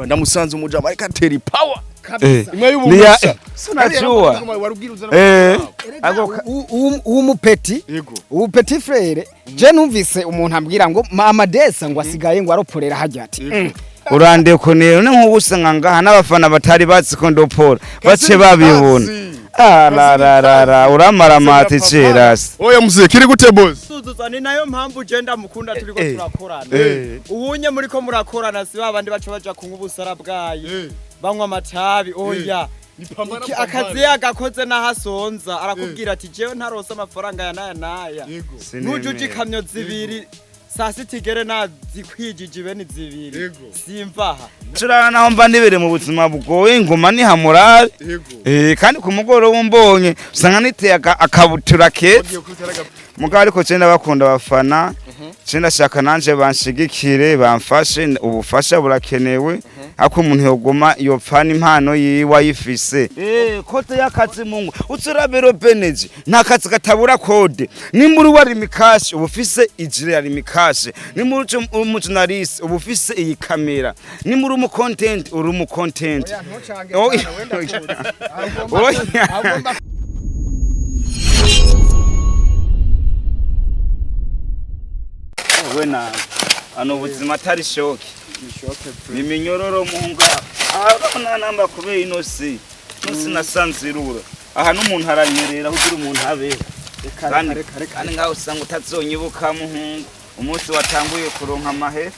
ndamusanze umujama ariko atera power kabisa imwe y'ubumusa sinajua umupeti upeti frere je numvise umuntu ambwira ngo Amadesa ngo asigaye ngo aroporera hajya ati urande konero nk'ubusanga ngaha n'abafana batari batsiko ndopora bace babibona la uramara mate cerasi oya muzee kiri gute boss suzuza ni nayo mpamvu genda mukunda turiko turakorana ubunye muriko murakorana si babandi baco baja kunywa ubusara bwayo banywa amatabi oya akazi yagakoze n'ahasonza arakubwira ati jewe ntarose amafaranga ya naya nujuje ikamyo zibiri sasi tigere nazikwijije bene zibiri simvaha turana naho mba nibere mu buzima bugoye ingoma ni hamurare kandi ku mugoro wumbonye usanga niteye akabutura ketse mugabo ariko cenda bakunda bafana cenda shaka nanje banshigikire bamfashe ubufasha burakenewe ako umuntu yogoma yopfana impano yiwe ayifise kote y'akazi mungu uturabero beneji nta kazi gatabura kode nimburi wari mikashi ubufise ijire yari mikashi nimburi umujournalist ubufise iyi kamera nimburi umu content uri umu content wena ano buzima atari shoki ni minyororo munga abana namba kubeye inosi nasanzirura aha n'umuntu aranyerera kugira umuntu abe kandi ngaho usanga utazonyibuka muhungu umunsi watanguye kuronka amahe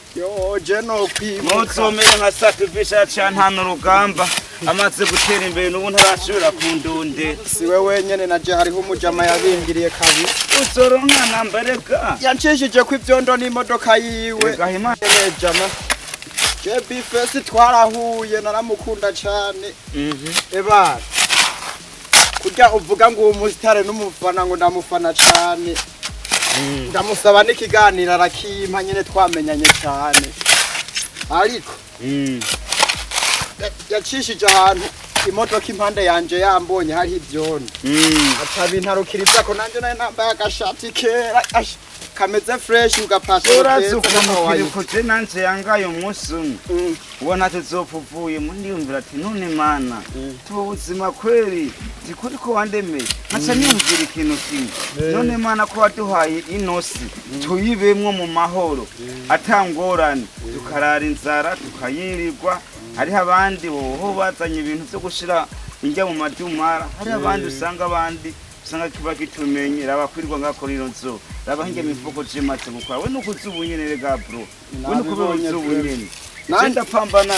je no kwibuka muzomere nka sacrifice cyane hano rugamba amaze gutera imbere n'ubu ntarashobora kundonde siwe wenyene naje hariho umujama yabimbiriye kabi uzoronka nambareka yancishije ku ivyondo n'imodoka yiwe gahima jama JB Face twarahuye naramukunda cyane eba kujya uvuga ngo umusitare n'umufana ngo ndamufana cyane ndamusaba n'ikiganiro arakimpa nyene twamenyanye cyane ariko yacishije ahantu imodoka impande yanje yambonye hari ivyondo atabintarukiriza ko nanje naye nambaye agashati kera kameze fresh ugapasa urazi ukuntu je nanje yangaye umunsi umwe ubona tuzopfuvuye ndiyumvira ati none mana tubuzima kweri zikuri ko wandemeye acha niyumvira ikintu kimwe none mana ko waduhaye inosi tuyibemwo mu mahoro atangorane tukarara inzara tukayirirwa hari abandi boho bazanye ibintu byo gushira injya mu madumara hari abandi usanga usanga kiba kitumenye rabakwirwa ngakora ino nzo rabahinge mifuko cimatse gukora we nukuzubunyene rega bro we nukuzubunyene nanda pambana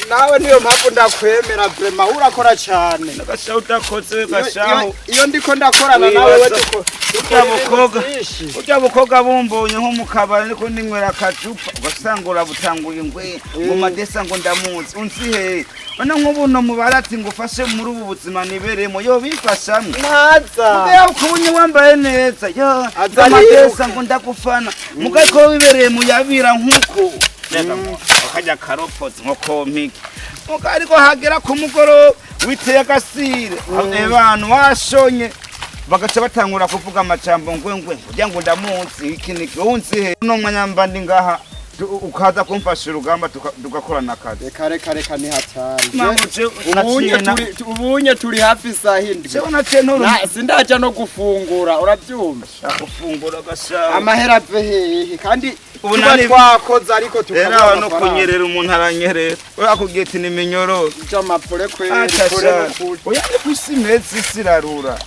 nawe niyo mpamvu ndakwemera vrema urakora cyane nagasha utakoze gashaho iyo ndiko ndakorana nawe we utabukoga bumbonye nko mukabara niko ninywera kacupa ugasangura butanguye ngwe mu Madesa ngo ndamuzi unsihe bana nk'ubuno mubarati ngo ufashe muri ubu buzima niberemo yo bifashamwe naza mbe ukubunye wambaye neza yo Madesa ngo ndakufana mugako wibereye mu yabira nkuko akajya karopotse nko komiki mukariko hagera ku mugoro witeye agasire abantu washonye bagaca batangura kuvuga amacambo ngwengwe kugira ngo ndamunsi ikiniki unsi no mwanyambandi ngaha ukaza kumfasha urugamba tugakorana akazi reka ni hatari ubunye turi hafi sahindi sindaja no gufungura urabyumva gufungura gasha amahera vehehe kandi tuba twakoze ariko tukaba no kunyerera umuntu aranyerera we akubwiye ati ni minyoro cy'amapure kweri oya kwisimetse sirarura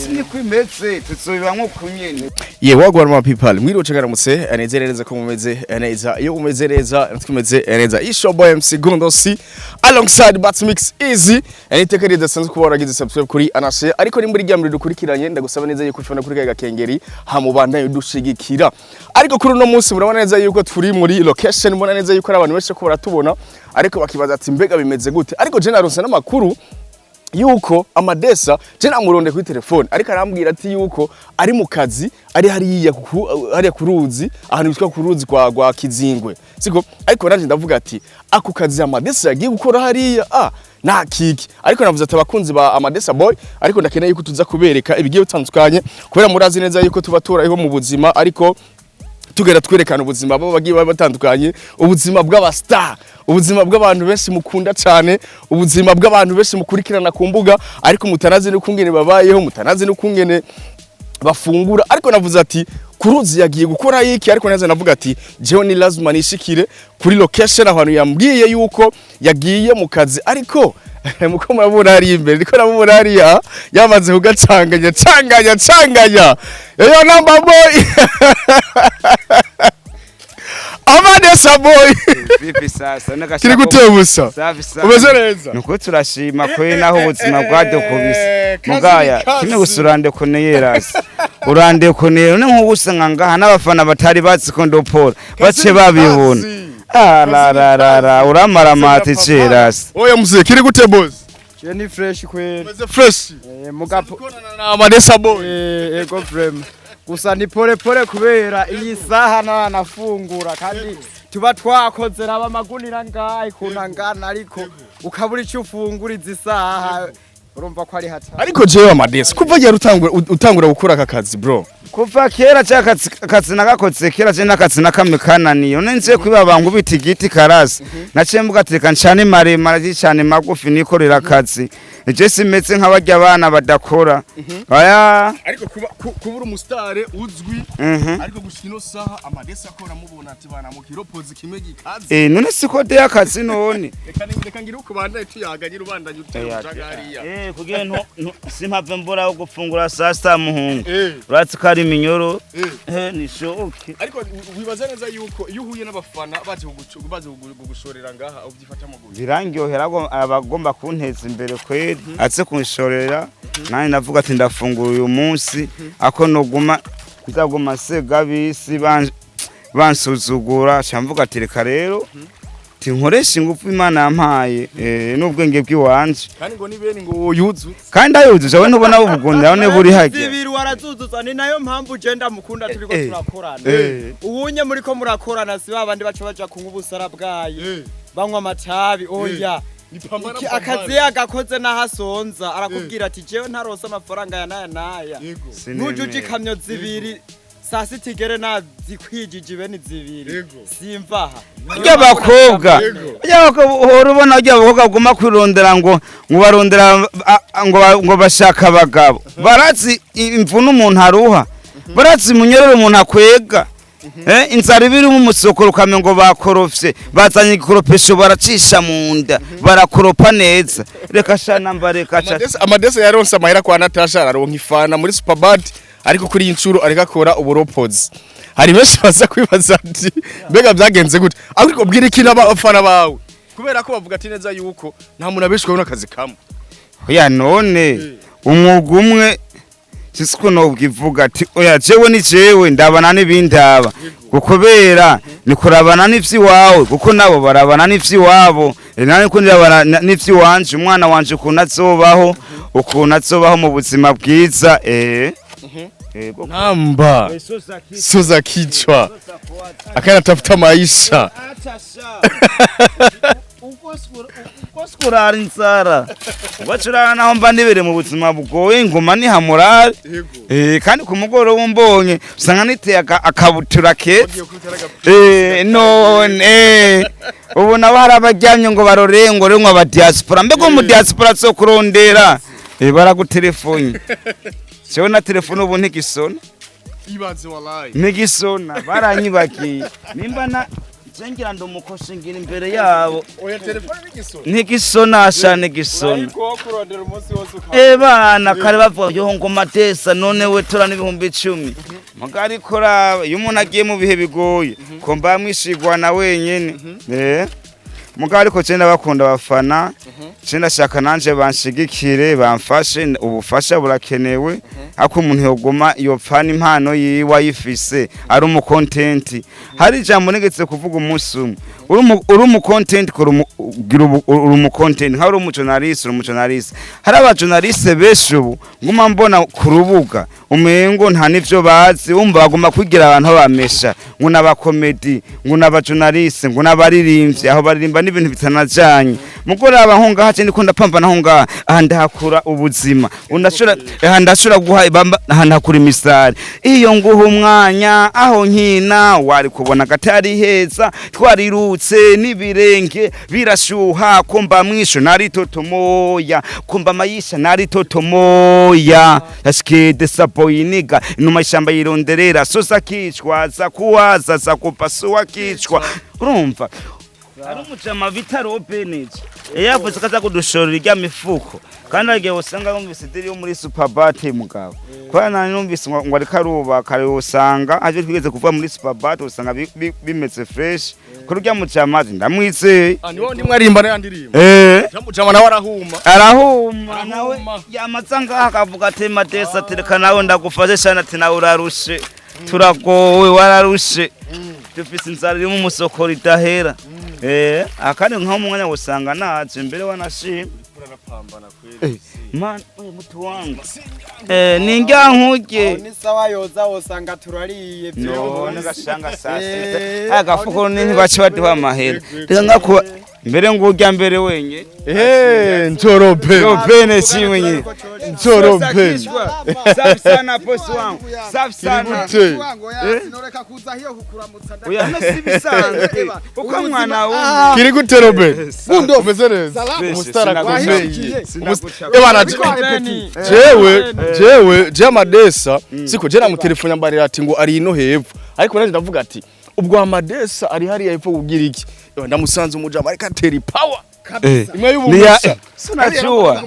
sini kwimetse tuzobibamwo kunyene wagwara ma people mwiriwe cagaramutse anezerereza ko mumeze neza iyo umeze neza twimeze neza isho boy MC Gondosi alongside Batmix Easy aniteka ridasanzwe kuba waragize subscribe kuri Anase ariko ni muri ryamuri dukurikiranye ndagusaba neza yuko ufana kuri gakengeri hamubandanye dushigikira ariko kuri no munsi murabona neza yuko turi muri location mubona neza yuko ari abantu benshi ko baratubona ariko bakibaza ati mbega bimeze gute ariko je naronse n'amakuru yuko Amadesa je namuronde kuri telefone ariko arambwira ati yuko ari mu kazi ari hariya kuruzi ahantu bitwa kuruzi kwa Kizingwe siko ariko nanje ndavuga ati ako kazi Amadesa yagiye gukora hariya na kiki ariko navuze ati abakunzi ba Amadesa boy ariko ndakeneye yuko tuza kubereka ibigiye bitandukanye kubera murazi neza yuko tubatura iho mu buzima ariko tugera twerekana ubuzima babo bagiye batandukanye ubuzima bw'aba star ubuzima bw'abantu benshi mukunda cyane, ubuzima bw'abantu benshi mukurikirana ku mbuga, ariko mutanazi n'ukungene babayeho, mutanazi n'ukungene bafungura. Ariko navuze ati Kuruzi yagiye gukora iki, ariko naze navuga ati jewe ni lazima nishikire kuri location ahantu yambwiye yuko yagiye mu kazi. Ariko muko murabona ari imbere, niko namubona ari yamaze kugacanganya yo number boy Amadesa boy Vipi sasa nagashaka kiri gutebusa umeze neza nuko turashima kwe naho ubuzima bwadukubise mugaya kimwe gusurande koneyerasi urande koneye ne nk'ubusanga ngaha n'abafana batari bazi ko ndopora bace babibona la uramara mate cerasi oya muzee kiri gutebusa Jenny fresh kweli umeze fresh mugapo na Amadesa boy ego frame gusa ni pole kubera iyi saha nafungura kandi tuba twakoze raba magunira ngahe kunangana ariko ukabura icyo ufungura izisaha urumva ko ari hatari. Ariko jewe Amadesa kuva gihe utangura gukora aka kazi bro kuva kera cyakazi nagakoze kera je nakazi nakamekananiyo nenze kwibabangu biti igiti karasi naciye mbugateka ncane maremare cyane magufi nikorera akazi je simetse nk'abarya abana badakora aya ariko kubura umusitare uzwi ariko gushino saha Amadesa akora mubona ati bana mu kiropozi kimwe gikaze none siko de akazi none reka ngira uko banda tuyaganye rubandanye utagariya kugira simpave mbura gufungura saa sita muhungu uratse kari minyoro ni shoke ariko wibaza neza yuko iyo uhuye n'abafana baje kugushorera ngaha ubyifata mu guzi birangyohera abagomba kunteza imbere kweri atse kunshorera nani navuga ati ndafungura uyu munsi ako noguma nzaguma sega bisi bansuzugura cyamvuga ati reka rero tinkoresha ingufu Imana yampaye n'ubwenge bw'iwanje kandi ngo nibene ngo yuzu kandi ayuzuza we ntubona ubugunda one buri hajye zibiri warazuzuza ni nayo mpamvu genda mukunda turiko turakorana ubunye muri ko murakorana si babandi baca baja kunywa ubusara bwayi banywa amatabi oya akazi yagakoze n'ahasonza arakubwira ati jewe ntarose amafaranga ya naya nujuje ikamyo zibiri sasi tigere nazikwijije bene zibiri simvaha y'abakobwa urubona y'abakobwa guma kwirondera ngo barondera ngo bashaka abagabo barazi imvuna umuntu aruha barazi munyorere umuntu akwega inzara ibiri mu musokoro kame ngo bakorofye bazanye igikoropesho baracisha mu nda barakoropa neza reka shana mbareka Amadesa yaronse amahera kwa Natasha araronka ifana muri Superbad ariko kuri incuro areka akora uburopozi hari benshi baza kwibaza ati mbega byagenze gute ariko bwira iki n'abafana bawe kubera ko bavuga ati neza yuko nta muntu abeshweho n'akazi kamwe oya none umwuga umwe siko no bwivuga ati oya jewe ni jewe ndabana n'ibindaba gukobera nikurabana n'ivyi wawe kuko nabo barabana n'ivyi wabo nani ko ndabana n'ivyi wanje umwana wanje kunazobaho ukunazobaho mu buzima bwiza namba soza kichwa akana tafuta maisha ukoskura insara wacurana naho mba nibere mu buzima bugoye ngoma ni hamurare kandi ku mugoro wumbonye usanga niteye akabutura keza none ubu nabo hari abajyamye ngo barorengore aba diaspora mbego mu diaspora so kurondera baragutelefone Sewe na telefone ubu ntigisona ibanze wallahi ntigisona baranyibakiye nimba na cengira ndo mukoshe ngira imbere yabo oya telefone ntigisona ashane gisona bana kare bavuga yo ngo Amadesa none we tora n'ibihumbi 10 mugari kora iyo umuntu agiye mu bihe bigoye ko mbamwishigwa na wenyene mugari ko cenda bakunda bafana cenda shaka nanje banshigikire bamfashe ubufasha burakenewe ako umuntu yogoma yopfana impano yiwa yifise ari umu content hari jambo negetse kuvuga umunsi umwe uri umu content ko uri umu content hari umu journalist hari aba journalist beshubu nguma mbona ku rubuga umengo nta nivyo bazi umva bagoma kwigira abantu bamesha nguna ba comedy nguna ba journalist nguna baririmbye aho baririmba n'ibintu bitanajanye mugora abahunga hace ndiko ndapambana honga ndahakura ubuzima undashura ndashura guha ibamba ndahakura imisari iyo nguha umwanya aho nkina wari kubona gatari heza twarirutse nibirenge birashuha kumba mwisho nari totomoya kumba mayisha nari totomoya yashikede saboyiniga inuma ishamba yironderera sosa kicwa za kuwaza za kupasua kicwa urumva ari umujama bita Robenage yavuze kaza kudushorera irya mifuko kandi agiye usanga yumvise diri yo muri Superbat mugabo kwa nani numvise ngo ari karuba kare usanga aje twigeze kuva muri Superbat usanga bimeze fresh kuri urya mujama ndamwizeye niwo ndimwe arimbana yandirimba mujama nawe arahuma nawe yamazanga akavuga ati Madesa tereka nawe ndagufashe cyane ati nawe urarushe turagowe wararushe dufise inzara iri mu musoko ridahera akandi nko mu mwanya usanga naje mbere wanashima urapambana kweli man mutu wangu ninga nkuge ni sawa yoza usanga turariye byo nagashanga sase agafuko nini bace baduha amahera reka ngako mbere ngurya mbere wenye Njorobe simwenye Njorobe safi sana boss wangu safi sana sinoreka kuza hiyo kukuramutsa oya nasibisanzwe uko mwana wo kiri gute Robe bundo mezereza umustara komeye ebana jewe Madesa siko je namutelefone ambarira ati ngo ari ino hepfo ariko naje ndavuga ati ubwo Amadesa ari hari hepfo kugira iki ndamusanze umujama ariko ateri power imwe y'ubumusha sinajua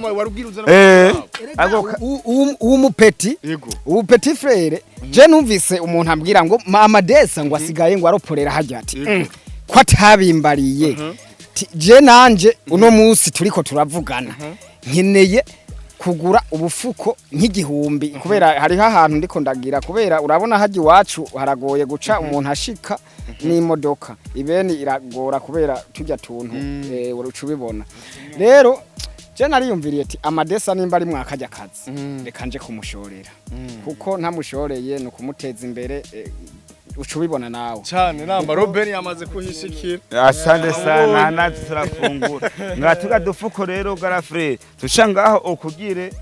umupeti ubupeti frere je numvise umuntu ambwira ngo Amadesa ngo asigaye ngo aroporera hajya ati ko atabimbariye je nanje uno munsi turiko turavugana nkeneye kugura ubufuko nk'igihumbi kubera hari ahantu ndiko ndagira kubera urabona haji wacu haragoye guca umuntu ashika n'imodoka ibeni iragora kubera tujya tuntu urucubibona rero je nariyumviriye ati Amadesa nimba ari mwakajya kazi reka nje kumushorera kuko ntamushoreye no kumuteza imbere ucubibona nawe cyane namba Roben yamaze kuhishikira asante sana nazi turafungura ngatuka dufuko rero garafre tushangaho okugire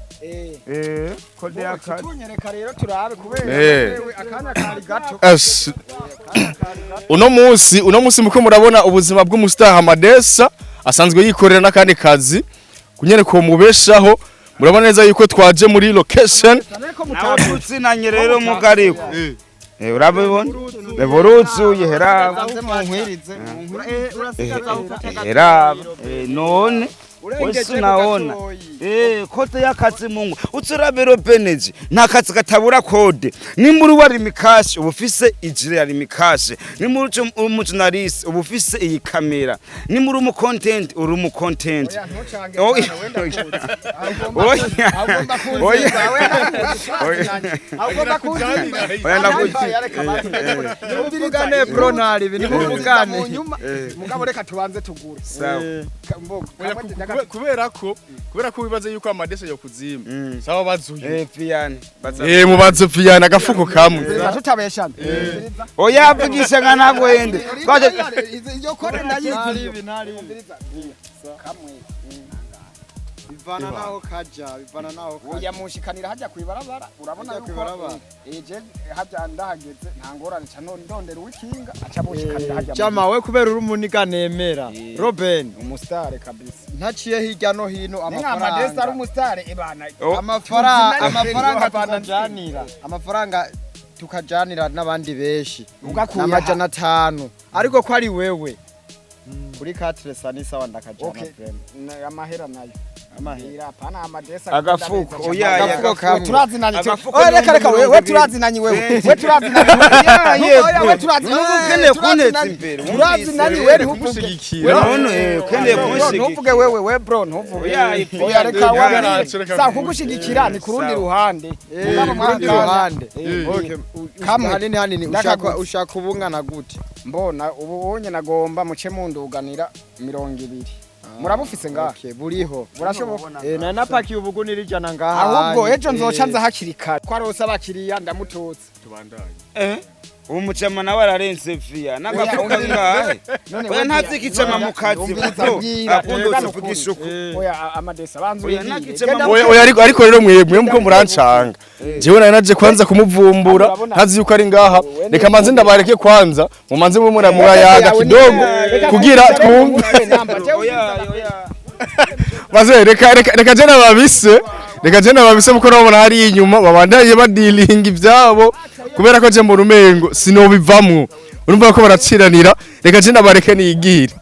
kode yakati tunyereka rero turabe kubera akanya kari gato uno munsi muko murabona ubuzima bw'umustar Amadesa asanzwe yikorera nakandi kazi kunyene ko mubeshaho murabona neza yuko twaje muri location nawe tutsinanye rero mugariko urabibona levorutsu yehera none wese naona kote y'akazi mungu utsurabe Robenage nta kazi katabura kode nimuri wari mikashi ubufise ijire yari mikashi nimuri umujournalist ubufise iyi kamera nimuri mu content uri mu content Nibugane bronari binibugane mugabo reka tubanze tugure kubera ko bibaze yuko Amadesa yo kuzima sawa bazuye Fiane mubaze Fiane agafuko kamwe tutabeshana oya vugisha ngana gwende kwaje iyo kore ndayizi kamwe bivana naho oya mushikanira hajya kwibarabara urabona yuko je hajya ndahageze nta ngorane ca none ndondera wikinga aca mushikanira hajya jama we kubera uri umuniga nemera Roben umustar kabisa ntaciye hirya no hino Amadesa ari umustar ebana amafaranga tukajanira n'abandi beshi n'amajana 5 ariko ko ari wewe kuri 4 sanisa wandakajana friend amahera nayo amahera pana Amadesa agafuko oya turazinanye reka we turazinanye wewe turazinanye wewe ntuvuge none ukende kunshigikira ntuvuge wewe bro ntuvuge oya reka wewe sa kugushigikira ni kurundi ruhande kamwe hanini ushaka ubungana gute mbona ubonye nagomba muce munduganira 200 murabufise ngaha buriho burashoboka na napaki ubugunira ijana ngaha ahubwo ejo nzoca nza hakirika ko arose abakiriya ndamututse tubandanye umucama nawe ararenze via n'agafuka ngahe oya ntavyikicama mu kazi kuko akunda uvugisha uko oya amadesa banzu oya ariko rero mwebwe muko murancanga jewe naje kwanza kumuvumbura ntazi yuko ari ngaha reka manze ndabareke kwanza mumanze murayaga kidogo kugira twumve maze reka je nababise muko nabona hari inyuma babandaye badilinga ivyabo kubera ko je mu rumengo sinobivamwo urumva ko baraciranira reka je nabareke nigire